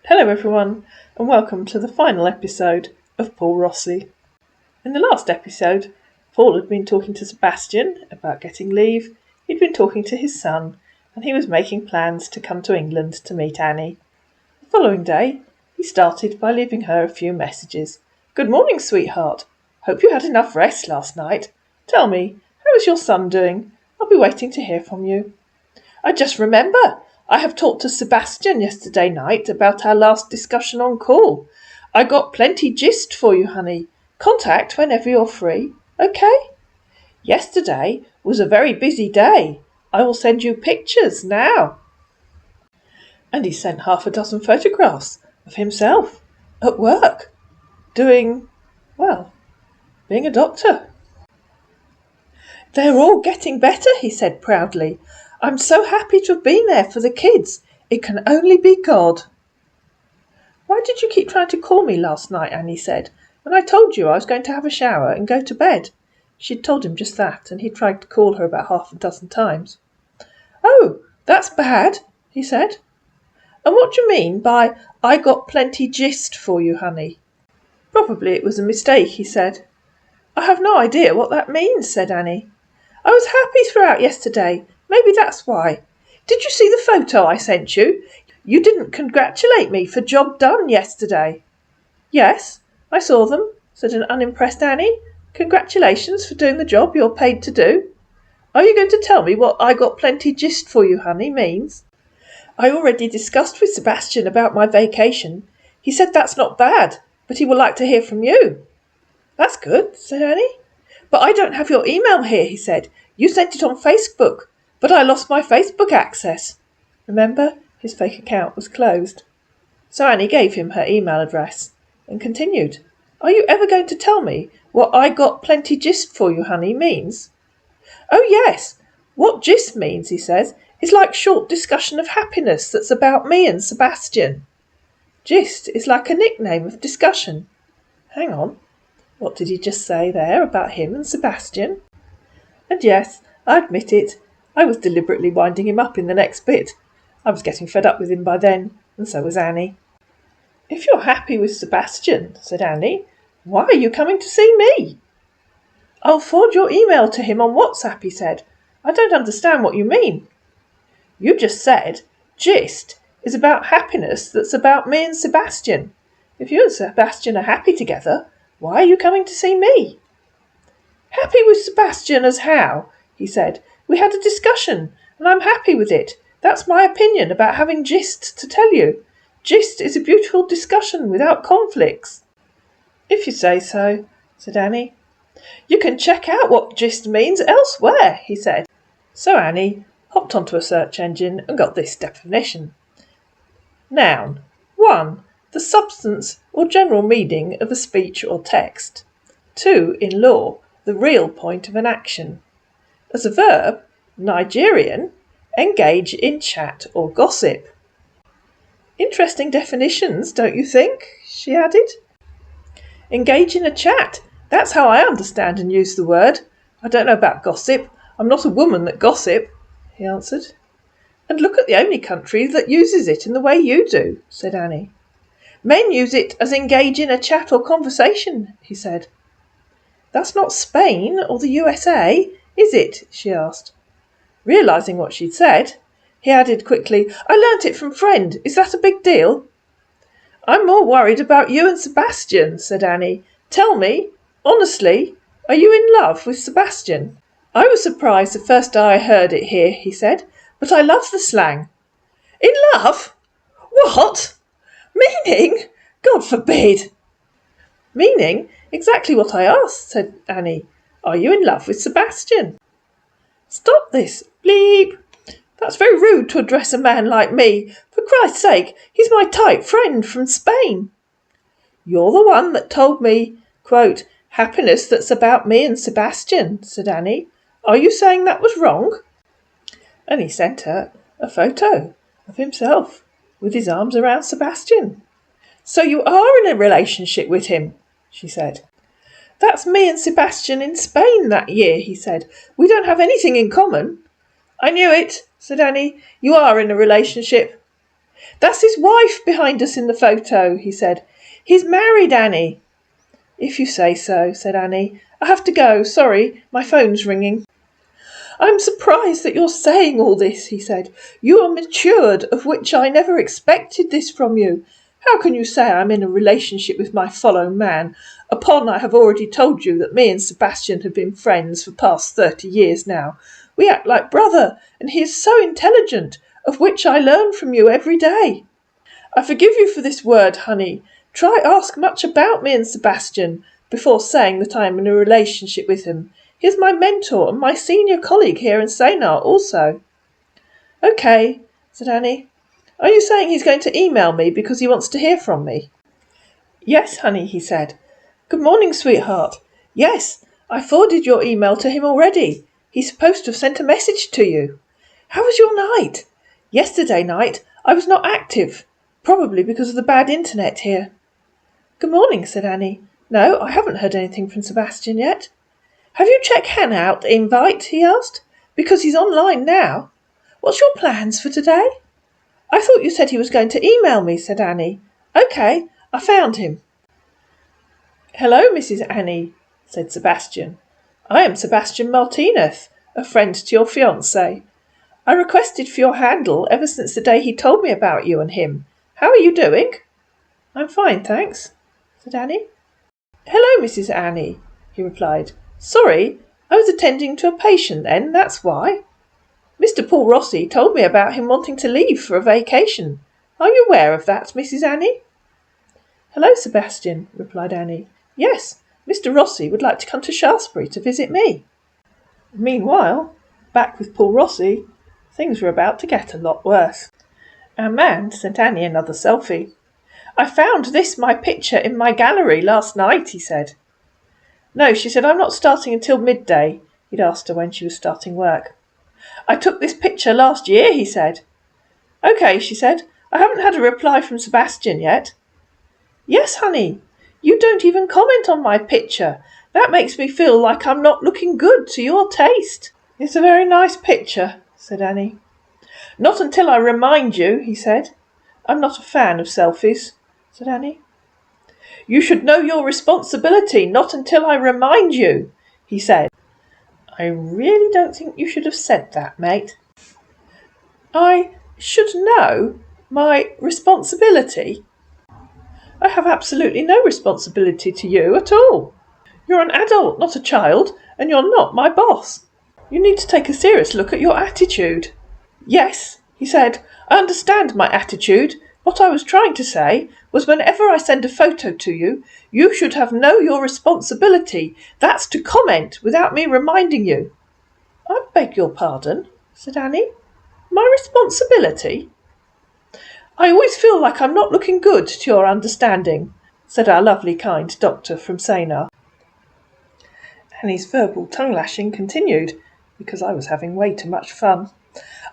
Hello everyone, and welcome to the final episode of Paul Rossi. In the last episode, Paul had been talking to Sebastian about getting leave, he'd been talking to his son, and he was making plans to come to England to meet Annie. The following day, he started by leaving her a few messages. "Good morning, sweetheart. Hope you had enough rest last night. Tell me, how is your son doing? I'll be waiting to hear from you. I just remember, I have talked to Sebastian yesterday night about our last discussion on call. I got plenty gist for you, honey. Contact whenever you're free, okay? Yesterday was a very busy day. I will send you pictures now." And he sent half a dozen photographs of himself at work, being a doctor. "They're all getting better," he said proudly. "I'm so happy to have been there for the kids. It can only be God." "Why did you keep trying to call me last night?" Annie said, "when I told you I was going to have a shower and go to bed?" She'd told him just that, and he tried to call her about half a dozen times. "Oh, that's bad," he said. "And what do you mean by 'I got plenty gist for you, honey'?" "Probably it was a mistake," he said. "I have no idea what that means," said Annie. "I was happy throughout yesterday. Maybe that's why. Did you see the photo I sent you? You didn't congratulate me for job done yesterday." "Yes, I saw them," said an unimpressed Annie. "Congratulations for doing the job you're paid to do. Are you going to tell me what 'I got plenty gist for you, honey' means?" "I already discussed with Sebastian about my vacation. He said that's not bad, but he would like to hear from you." "That's good," said Annie. "But I don't have your email here," he said. "You sent it on Facebook, but I lost my Facebook access." Remember, his fake account was closed. So Annie gave him her email address and continued. "Are you ever going to tell me what 'I got plenty gist for you, honey' means?" "Oh yes, what gist means," he says, "is like short discussion of happiness that's about me and Sebastian." Gist is like a nickname of discussion. Hang on, what did he just say there about him and Sebastian? And yes, I admit it, I was deliberately winding him up in the next bit. I was getting fed up with him by then, and so was Annie. "If you're happy with Sebastian," said Annie, "why are you coming to see me?" "I'll forward your email to him on WhatsApp," he said. "I don't understand what you mean." "You just said gist is about happiness that's about me and Sebastian. If you and Sebastian are happy together, why are you coming to see me?" "Happy with Sebastian as how?" he said. "We had a discussion, and I'm happy with it. That's my opinion about having gist to tell you. Gist is a beautiful discussion without conflicts." "If you say so," said Annie. "You can check out what gist means elsewhere," he said. So Annie hopped onto a search engine and got this definition. Noun. 1. The substance or general meaning of a speech or text. 2. In law, the real point of an action. As a verb, Nigerian, engage in chat or gossip. "Interesting definitions, don't you think?" she added. "Engage in a chat. That's how I understand and use the word. I don't know about gossip. I'm not a woman that gossip," he answered. "And look at the only country that uses it in the way you do," said Annie. "Men use it as engage in a chat or conversation," he said. "That's not Spain or the USA, is it?" she asked. Realising what she'd said, he added quickly, "I learnt it from friend. Is that a big deal?" "I'm more worried about you and Sebastian," said Annie. "Tell me, honestly, are you in love with Sebastian?" "I was surprised the first day I heard it here," he said, "but I love the slang." "In love? What? Meaning? God forbid!" "Meaning exactly what I asked," said Annie. "Are you in love with Sebastian?" "Stop this! Bleep! That's very rude to address a man like me. For Christ's sake, he's my tight friend from Spain." "You're the one that told me, quote, 'happiness that's about me and Sebastian,'" said Annie. "Are you saying that was wrong?" And he sent her a photo of himself with his arms around Sebastian. "So you are in a relationship with him," she said. "That's me and Sebastian in Spain that year," he said. "We don't have anything in common." "I knew it," said Annie. "You are in a relationship." That's his wife behind us in the photo, he said. He's married, Annie. If you say so, said Annie. I have to go. Sorry, my phone's ringing. I'm surprised that you're saying all this, he said. You are matured, of which I never expected this from you. How can you say I'm in a relationship with my fellow man, upon I have already told you that me and Sebastian have been friends for past 30 years now? We act like brother, and he is so intelligent, of which I learn from you every day. I forgive you for this word, honey. Try ask much about me and Sebastian before saying that I am in a relationship with him. He is my mentor and my senior colleague here in Senar also. OK, said Annie. Are you saying he's going to email me because he wants to hear from me? Yes, honey, he said. Good morning, sweetheart. Yes, I forwarded your email to him already. He's supposed to have sent a message to you. How was your night? Yesterday night I was not active, probably because of the bad internet here. Good morning, said Annie. No, I haven't heard anything from Sebastian yet. Have you checked Hannah out the invite? He asked. Because he's online now. What's your plans for today? I thought you said he was going to email me, said Annie. OK, I found him. Hello, Mrs. Annie, said Sebastian. I am Sebastian Martinez, a friend to your fiancé. I requested for your handle ever since the day he told me about you and him. How are you doing? I'm fine, thanks, said Annie. Hello, Mrs. Annie, he replied. Sorry, I was attending to a patient then, that's why. Mr. Paul Rossi told me about him wanting to leave for a vacation. Are you aware of that, Mrs. Annie? Hello, Sebastian, replied Annie. Yes, Mr. Rossi would like to come to Shaftesbury to visit me. Meanwhile, back with Paul Rossi, things were about to get a lot worse. Our man sent Annie another selfie. I found this my picture in my gallery last night, he said. No, she said, I'm not starting until midday, he'd asked her when she was starting work. I took this picture last year, he said. OK, she said. I haven't had a reply from Sebastian yet. Yes, honey. You don't even comment on my picture. That makes me feel like I'm not looking good to your taste. It's a very nice picture, said Annie. Not until I remind you, he said. I'm not a fan of selfies, said Annie. You should know your responsibility, not until I remind you, he said. I really don't think you should have said that, mate. I should know my responsibility? I have absolutely no responsibility to you at all. You're an adult, not a child, and you're not my boss. You need to take a serious look at your attitude. Yes, he said, I understand my attitude. What I was trying to say was whenever I send a photo to you, you should have know your responsibility. That's to comment without me reminding you. I beg your pardon, said Annie. My responsibility? I always feel like I'm not looking good to your understanding, said our lovely kind doctor from Senar. Annie's verbal tongue-lashing continued, because I was having way too much fun.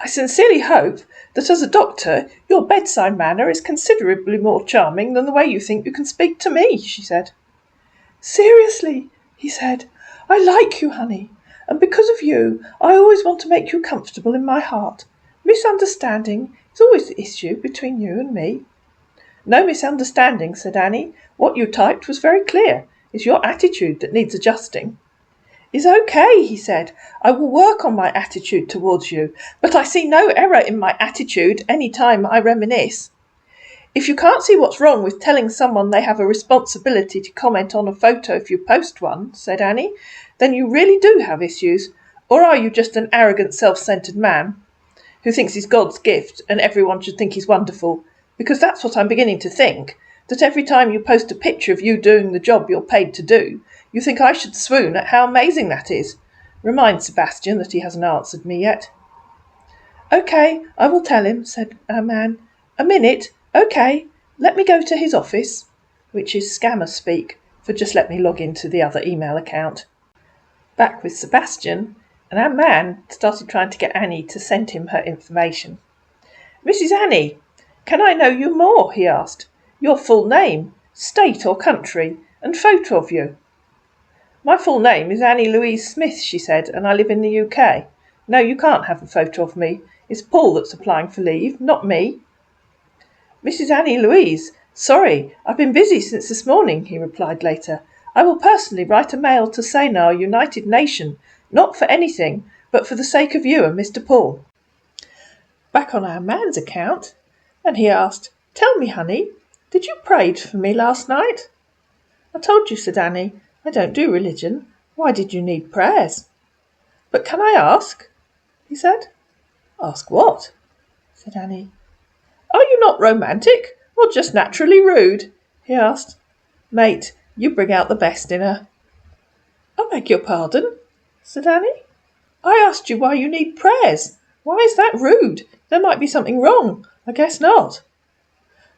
I sincerely hope that as a doctor your bedside manner is considerably more charming than the way you think you can speak to me, she said. Seriously, he said, I like you, honey, and because of you I always want to make you comfortable in my heart. Misunderstanding is always the issue between you and me. No misunderstanding, said Annie. What you typed was very clear. It's your attitude that needs adjusting. Is OK, he said. I will work on my attitude towards you, but I see no error in my attitude any time I reminisce. If you can't see what's wrong with telling someone they have a responsibility to comment on a photo if you post one, said Annie, then you really do have issues. Or are you just an arrogant, self-centred man who thinks he's God's gift and everyone should think he's wonderful? Because that's what I'm beginning to think, that every time you post a picture of you doing the job you're paid to do, you think I should swoon at how amazing that is. Remind Sebastian that he hasn't answered me yet. OK, I will tell him, said our man. A minute. OK, let me go to his office, which is scammer speak for just let me log into the other email account. Back with Sebastian, and our man started trying to get Annie to send him her information. Mrs. Annie, can I know you more? He asked. Your full name, state or country, and photo of you. My full name is Annie Louise Smith, she said, and I live in the UK. No, you can't have a photo of me. It's Paul that's applying for leave, not me. Mrs. Annie Louise, sorry, I've been busy since this morning, he replied later. I will personally write a mail to Senar United Nation, not for anything, but for the sake of you and Mr. Paul. Back on our man's account, and he asked, Tell me, honey, did you pray for me last night? I told you, said Annie, I don't do religion. Why did you need prayers? But can I ask? He said. Ask what? Said Annie. Are you not romantic, or just naturally rude? He asked. Mate, you bring out the best in her. I beg your pardon, said Annie. I asked you why you need prayers. Why is that rude? There might be something wrong. I guess not.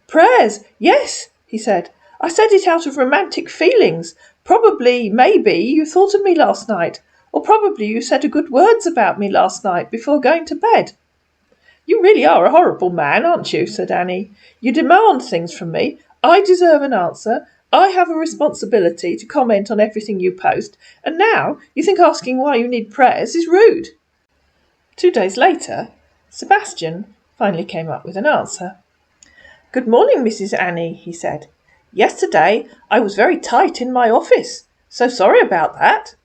Prayers, yes, he said. I said it out of romantic feelings. Probably, maybe, you thought of me last night, or probably you said good words about me last night before going to bed. You really are a horrible man, aren't you? Said Annie. You demand things from me. I deserve an answer. I have a responsibility to comment on everything you post, and now you think asking why you need prayers is rude. 2 days later, Sebastian finally came up with an answer. Good morning, Mrs. Annie, he said. Yesterday I was very tight in my office. So sorry about that.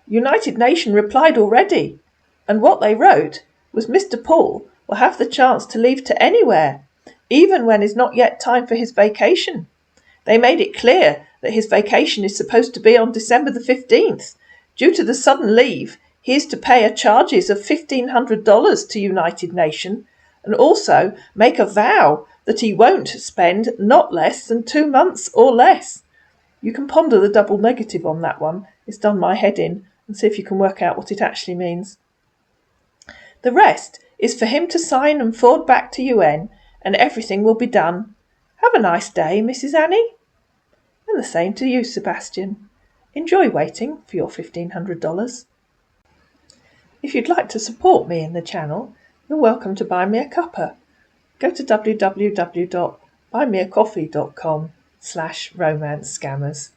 United Nation replied already, and what they wrote was Mr. Paul will have the chance to leave to anywhere, even when it's not yet time for his vacation. They made it clear that his vacation is supposed to be on December the 15th. Due to the sudden leave, he is to pay a charges of $1,500 to United Nation and also make a vow that he won't spend not less than 2 months or less. You can ponder the double negative on that one. It's done my head in, and see if you can work out what it actually means. The rest is for him to sign and forward back to UN, and everything will be done. Have a nice day, Mrs. Annie. And the same to you, Sebastian. Enjoy waiting for your $1,500. If you'd like to support me in the channel, you're welcome to buy me a cuppa. Go to www.buymeacoffee.com/romancescammers.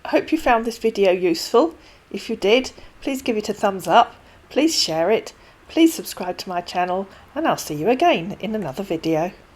I hope you found this video useful. If you did, please give it a thumbs up, please share it, please subscribe to my channel, and I'll see you again in another video.